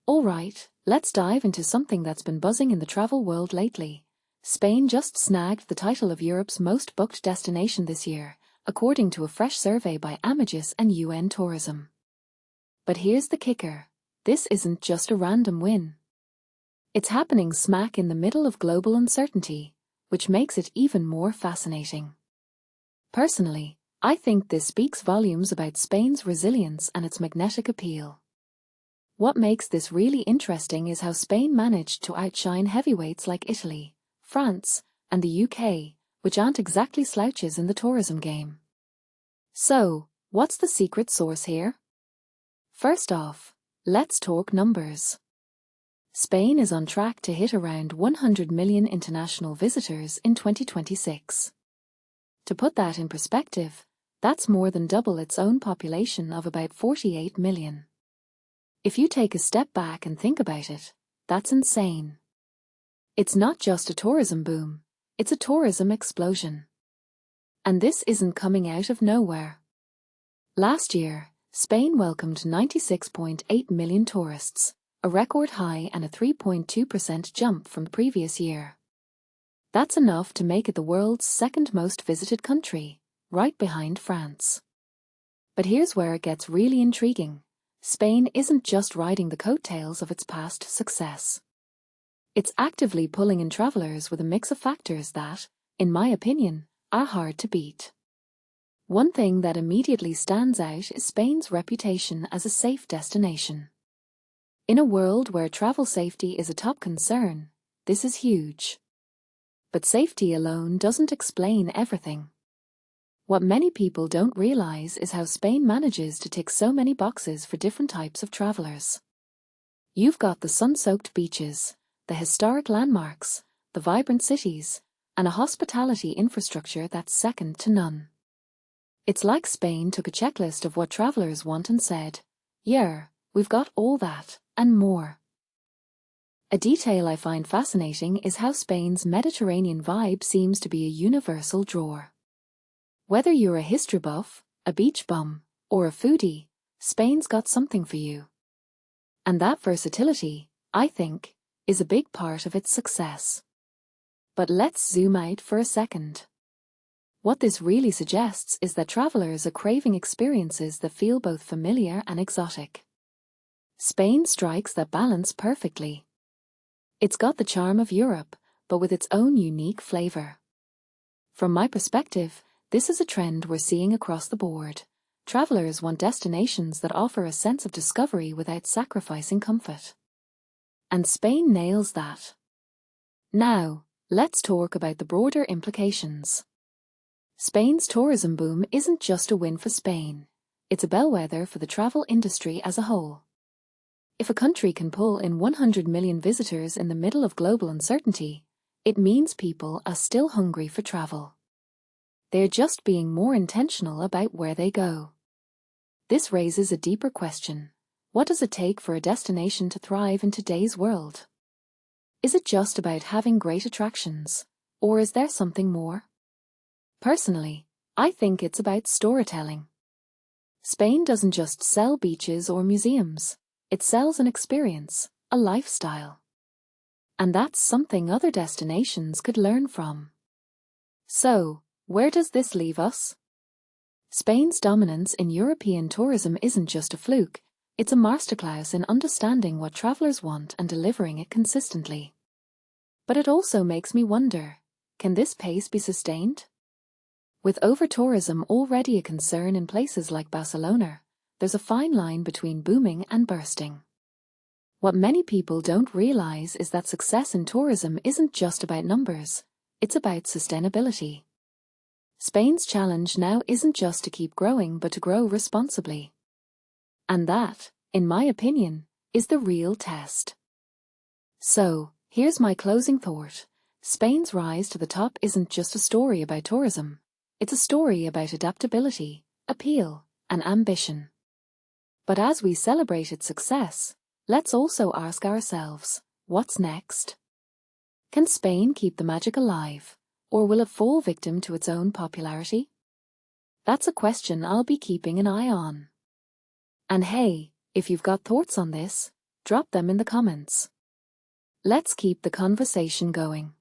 Alright, let's dive into something that's been buzzing in the travel world lately. Spain just snagged the title of Europe's most booked destination this year, according to a fresh survey by Amadeus UN Tourism. But here's the kicker. This isn't just a random win. It's happening smack in the middle of global uncertainty, which makes it even more fascinating. Personally, I think this speaks volumes about Spain's resilience and its magnetic appeal. What makes this really interesting is how Spain managed to outshine heavyweights like Italy, France, and the UK, which aren't exactly slouches in the tourism game. So, what's the secret sauce here? First off, let's talk numbers. Spain is on track to hit around 100 million international visitors in 2026. To put that in perspective, that's more than double its own population of about 48 million. If you take a step back and think about it, that's insane. It's not just a tourism boom, it's a tourism explosion. And this isn't coming out of nowhere. Last year, Spain welcomed 96.8 million tourists, a record high and a 3.2% jump from the previous year. That's enough to make it the world's second most visited country, right behind France. But here's where it gets really intriguing. Spain isn't just riding the coattails of its past success. It's actively pulling in travelers with a mix of factors that, in my opinion, are hard to beat. One thing that immediately stands out is Spain's reputation as a safe destination. In a world where travel safety is a top concern, this is huge. But safety alone doesn't explain everything. What many people don't realize is how Spain manages to tick so many boxes for different types of travelers. You've got the sun-soaked beaches, the historic landmarks, the vibrant cities, and a hospitality infrastructure that's second to none. It's like Spain took a checklist of what travelers want and said, "Yeah, we've got all that, and more." A detail I find fascinating is how Spain's Mediterranean vibe seems to be a universal drawer. Whether you're a history buff, a beach bum, or a foodie, Spain's got something for you. And that versatility, I think, is a big part of its success. But let's zoom out for a second. What this really suggests is that travelers are craving experiences that feel both familiar and exotic. Spain strikes that balance perfectly. It's got the charm of Europe, but with its own unique flavor. From my perspective, this is a trend we're seeing across the board. Travelers want destinations that offer a sense of discovery without sacrificing comfort. And Spain nails that. Now, let's talk about the broader implications. Spain's tourism boom isn't just a win for Spain. It's a bellwether for the travel industry as a whole. If a country can pull in 100 million visitors in the middle of global uncertainty, it means people are still hungry for travel. They're just being more intentional about where they go. This raises a deeper question. What does it take for a destination to thrive in today's world? Is it just about having great attractions, or is there something more? Personally, I think it's about storytelling. Spain doesn't just sell beaches or museums, it sells an experience, a lifestyle. And that's something other destinations could learn from. So, where does this leave us? Spain's dominance in European tourism isn't just a fluke, it's a masterclass in understanding what travelers want and delivering it consistently. But it also makes me wonder, can this pace be sustained? With over-tourism already a concern in places like Barcelona, there's a fine line between booming and bursting. What many people don't realize is that success in tourism isn't just about numbers, it's about sustainability. Spain's challenge now isn't just to keep growing but to grow responsibly. And that, in my opinion, is the real test. So, here's my closing thought. Spain's rise to the top isn't just a story about tourism. It's a story about adaptability, appeal, and ambition. But as we celebrate its success, let's also ask ourselves, what's next? Can Spain keep the magic alive? Or will it fall victim to its own popularity? That's a question I'll be keeping an eye on. And hey, if you've got thoughts on this, Drop them in the comments. Let's keep the conversation going.